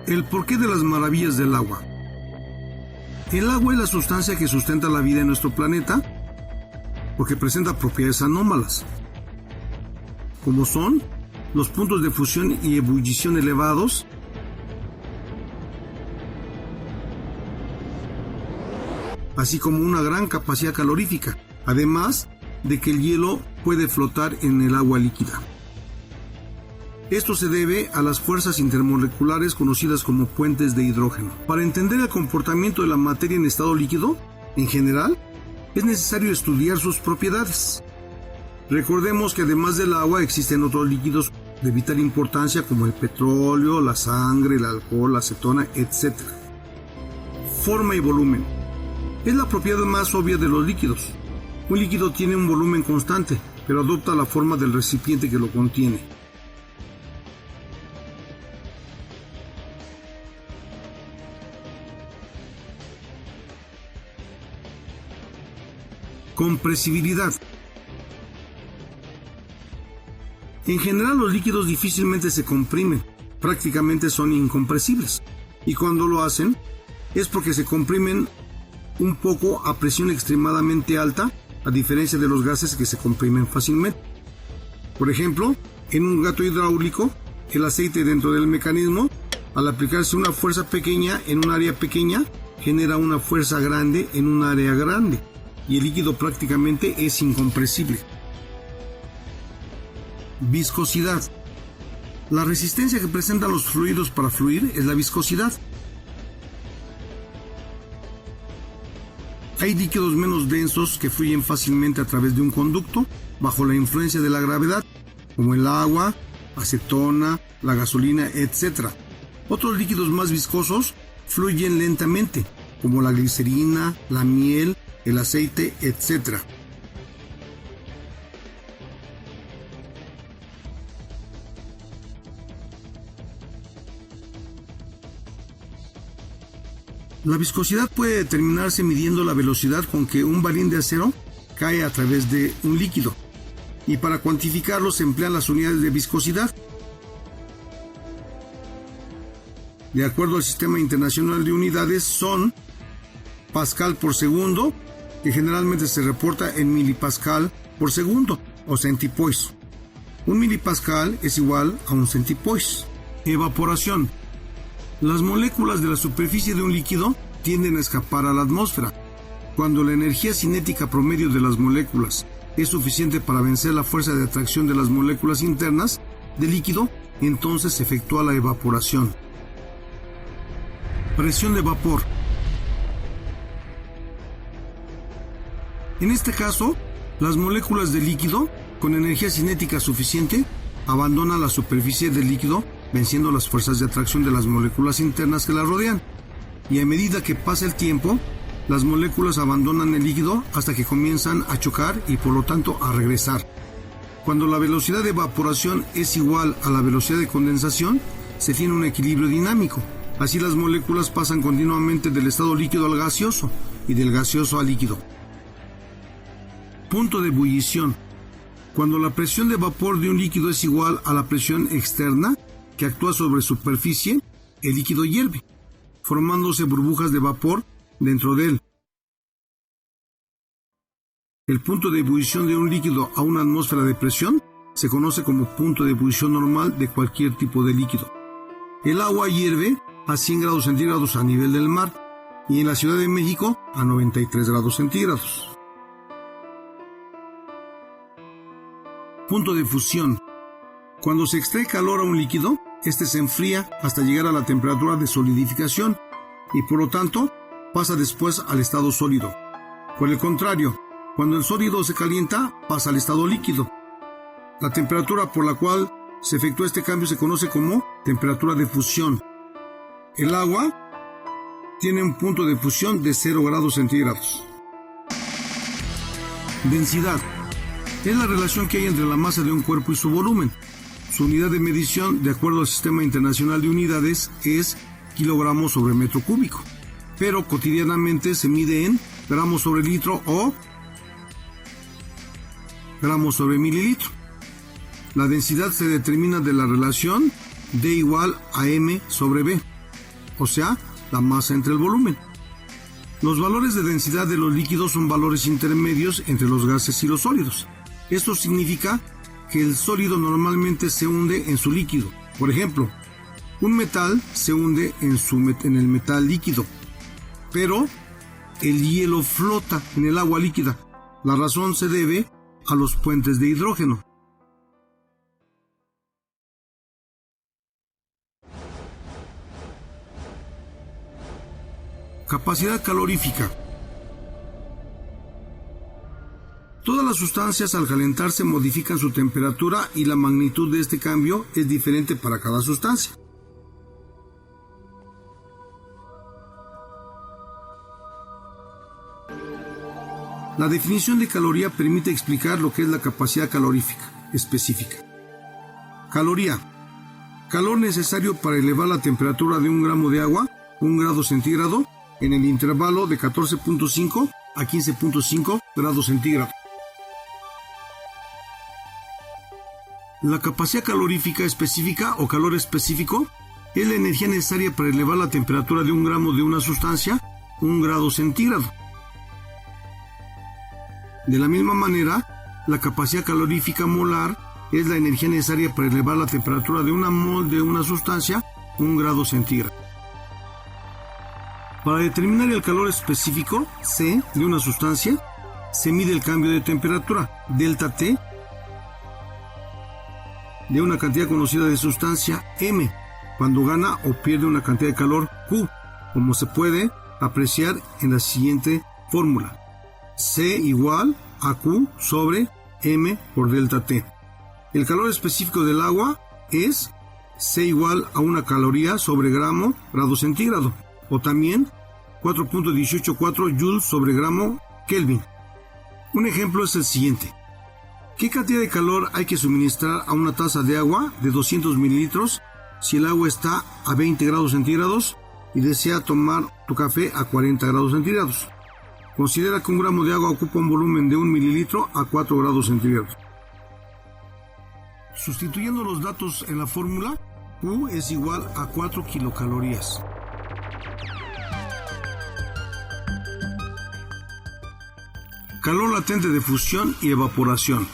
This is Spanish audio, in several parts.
El porqué de las maravillas del agua. El agua es la sustancia que sustenta la vida en nuestro planeta porque presenta propiedades anómalas, como son los puntos de fusión y ebullición elevados, así como una gran capacidad calorífica, además de que el hielo puede flotar en el agua líquida. Esto se debe a las fuerzas intermoleculares conocidas como puentes de hidrógeno. Para entender el comportamiento de la materia en estado líquido, en general, es necesario estudiar sus propiedades. Recordemos que además del agua existen otros líquidos de vital importancia como el petróleo, la sangre, el alcohol, la acetona, etc. Forma y volumen. Es la propiedad más obvia de los líquidos. Un líquido tiene un volumen constante, pero adopta la forma del recipiente que lo contiene. Compresibilidad. En general, los líquidos difícilmente se comprimen, prácticamente son incompresibles, y cuando lo hacen es porque se comprimen un poco a presión extremadamente alta, a diferencia de los gases que se comprimen fácilmente. Por ejemplo, en un gato hidráulico, el aceite dentro del mecanismo, al aplicarse una fuerza pequeña en un área pequeña, genera una fuerza grande en un área grande, y el líquido prácticamente es incompresible. Viscosidad. La resistencia que presentan los fluidos para fluir es la viscosidad. Hay líquidos menos densos que fluyen fácilmente a través de un conducto bajo la influencia de la gravedad, como el agua, acetona, la gasolina, etc. Otros líquidos más viscosos fluyen lentamente, como la glicerina, la miel, el aceite, etc. La viscosidad puede determinarse midiendo la velocidad con que un balín de acero cae a través de un líquido, y para cuantificarlo se emplean las unidades de viscosidad. De acuerdo al Sistema Internacional de Unidades, son pascal por segundo, que generalmente se reporta en milipascal por segundo, o centipoise. Un milipascal es igual a un centipoise. Evaporación. Las moléculas de la superficie de un líquido tienden a escapar a la atmósfera. Cuando la energía cinética promedio de las moléculas es suficiente para vencer la fuerza de atracción de las moléculas internas del líquido, entonces se efectúa la evaporación. Presión de vapor. En este caso, las moléculas de líquido con energía cinética suficiente abandonan la superficie del líquido venciendo las fuerzas de atracción de las moléculas internas que la rodean, y a medida que pasa el tiempo, las moléculas abandonan el líquido hasta que comienzan a chocar y por lo tanto a regresar. Cuando la velocidad de evaporación es igual a la velocidad de condensación, se tiene un equilibrio dinámico. Así las moléculas pasan continuamente del estado líquido al gaseoso y del gaseoso al líquido. Punto de ebullición. Cuando la presión de vapor de un líquido es igual a la presión externa que actúa sobre superficie, el líquido hierve, formándose burbujas de vapor dentro de él. El punto de ebullición de un líquido a una atmósfera de presión se conoce como punto de ebullición normal de cualquier tipo de líquido. El agua hierve a 100 grados centígrados a nivel del mar y en la Ciudad de México a 93 grados centígrados. Punto de fusión. Cuando se extrae calor a un líquido, este se enfría hasta llegar a la temperatura de solidificación y por lo tanto pasa después al estado sólido. Por el contrario, cuando el sólido se calienta, pasa al estado líquido. La temperatura por la cual se efectúa este cambio se conoce como temperatura de fusión. El agua tiene un punto de fusión de 0 grados centígrados. Densidad. Es la relación que hay entre la masa de un cuerpo y su volumen. Su unidad de medición, de acuerdo al Sistema Internacional de Unidades, es kilogramos sobre metro cúbico, pero cotidianamente se mide en gramos sobre litro o gramos sobre mililitro. La densidad se determina de la relación D igual a M sobre B. o sea, la masa entre el volumen. Los valores de densidad de los líquidos son valores intermedios entre los gases y los sólidos. Esto significa que el sólido normalmente se hunde en su líquido. Por ejemplo, un metal se hunde en el metal líquido, pero el hielo flota en el agua líquida. La razón se debe a los puentes de hidrógeno. Capacidad calorífica. Todas las sustancias al calentarse modifican su temperatura y la magnitud de este cambio es diferente para cada sustancia. La definición de caloría permite explicar lo que es la capacidad calorífica específica. Caloría. Calor necesario para elevar la temperatura de 1 gramo de agua, 1 grado centígrado, en el intervalo de 14.5 a 15.5 grados centígrados. La capacidad calorífica específica o calor específico es la energía necesaria para elevar la temperatura de 1 gramo de una sustancia, 1 grado centígrado. De la misma manera, la capacidad calorífica molar es la energía necesaria para elevar la temperatura de una mol de una sustancia, 1 grado centígrado. Para determinar el calor específico, C, de una sustancia, se mide el cambio de temperatura, delta T, de una cantidad conocida de sustancia, M, cuando gana o pierde una cantidad de calor, Q, como se puede apreciar en la siguiente fórmula. C igual a Q sobre M por delta T. El calor específico del agua es C igual a 1 caloría sobre grado centígrado, o también 4.184 joules sobre gramo Kelvin. Un ejemplo es el siguiente. ¿Qué cantidad de calor hay que suministrar a una taza de agua de 200 mililitros si el agua está a 20 grados centígrados y desea tomar tu café a 40 grados centígrados? Considera que 1 gramo de agua ocupa un volumen de 1 mililitro a 4 grados centígrados. Sustituyendo los datos en la fórmula, Q es igual a 4 kilocalorías. Calor latente de fusión y evaporación.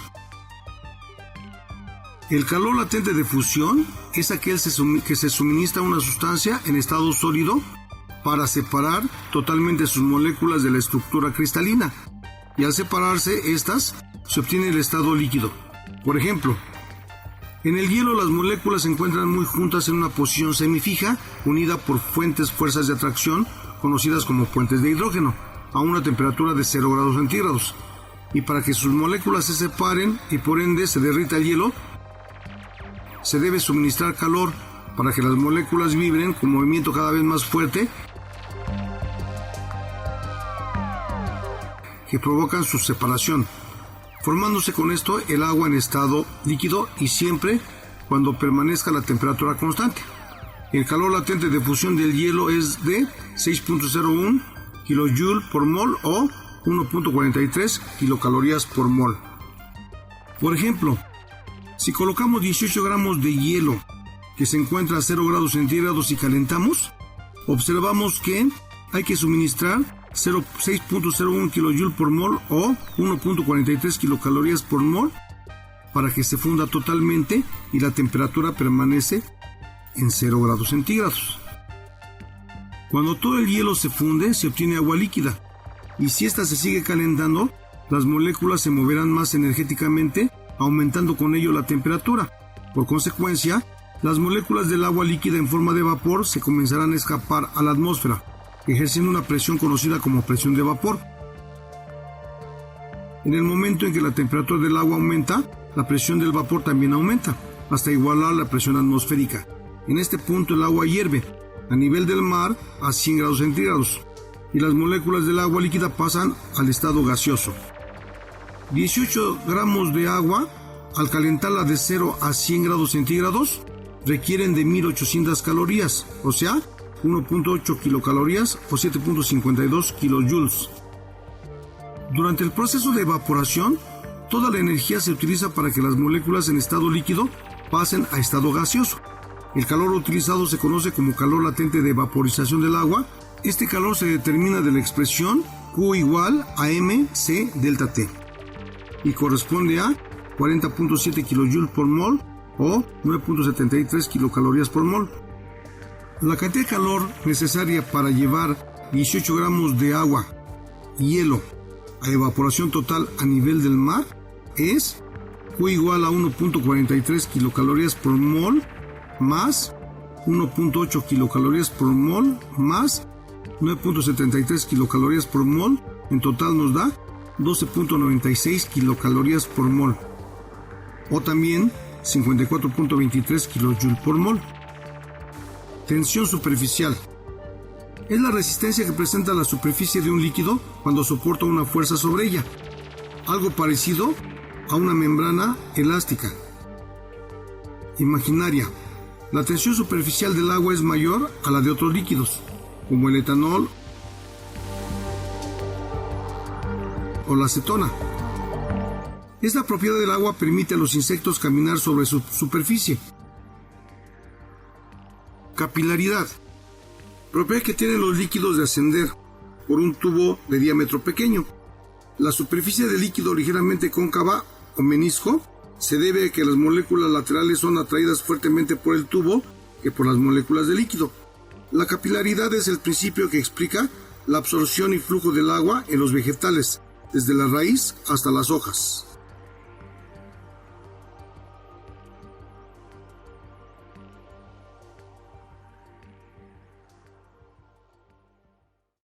El calor latente de fusión es aquel que se suministra a una sustancia en estado sólido para separar totalmente sus moléculas de la estructura cristalina, y al separarse estas se obtiene el estado líquido. Por ejemplo, en el hielo las moléculas se encuentran muy juntas en una posición semifija, unida por fuerzas de atracción conocidas como puentes de hidrógeno, a una temperatura de 0 grados centígrados. Y para que sus moléculas se separen y por ende se derrita el hielo, se debe suministrar calor para que las moléculas vibren con movimiento cada vez más fuerte que provocan su separación, formándose con esto el agua en estado líquido y siempre cuando permanezca la temperatura constante. El calor latente de fusión del hielo es de 6.01 kJ por mol o 1.43 kilocalorías por mol. Por ejemplo, si colocamos 18 gramos de hielo que se encuentra a 0 grados centígrados y calentamos, observamos que hay que suministrar 6.01 kJ por mol o 1.43 kilocalorías por mol para que se funda totalmente y la temperatura permanece en 0 grados centígrados. Cuando todo el hielo se funde, se obtiene agua líquida, y si ésta se sigue calentando, las moléculas se moverán más energéticamente, aumentando con ello la temperatura. Por consecuencia, las moléculas del agua líquida en forma de vapor se comenzarán a escapar a la atmósfera, ejerciendo una presión conocida como presión de vapor. En el momento en que la temperatura del agua aumenta, la presión del vapor también aumenta, hasta igualar la presión atmosférica. En este punto el agua hierve, a nivel del mar, a 100 grados centígrados, y las moléculas del agua líquida pasan al estado gaseoso. 18 gramos de agua, al calentarla de 0 a 100 grados centígrados, requieren de 1800 calorías, o sea, 1.8 kilocalorías o 7.52 kilojoules. Durante el proceso de evaporación, toda la energía se utiliza para que las moléculas en estado líquido pasen a estado gaseoso. El calor utilizado se conoce como calor latente de vaporización del agua. Este calor se determina de la expresión Q igual a mc delta T y corresponde a 40.7 kJ por mol o 9.73 kilocalorías por mol. La cantidad de calor necesaria para llevar 18 gramos de agua y hielo a evaporación total a nivel del mar es Q igual a 1.43 kilocalorías por mol más 1.8 kilocalorías por mol más 9.73 kilocalorías por mol. En total nos da 12.96 kilocalorías por mol o también 54.23 kJ por mol. Tensión superficial es la resistencia que presenta la superficie de un líquido cuando soporta una fuerza sobre ella, algo parecido a una membrana elástica. Imaginaria. La tensión superficial del agua es mayor a la de otros líquidos, como el etanol o la acetona. Esta propiedad del agua permite a los insectos caminar sobre su superficie. Capilaridad. Propiedad que tienen los líquidos de ascender por un tubo de diámetro pequeño. La superficie del líquido ligeramente cóncava o menisco se debe a que las moléculas laterales son atraídas fuertemente por el tubo que por las moléculas de líquido. La capilaridad es el principio que explica la absorción y flujo del agua en los vegetales, desde la raíz hasta las hojas.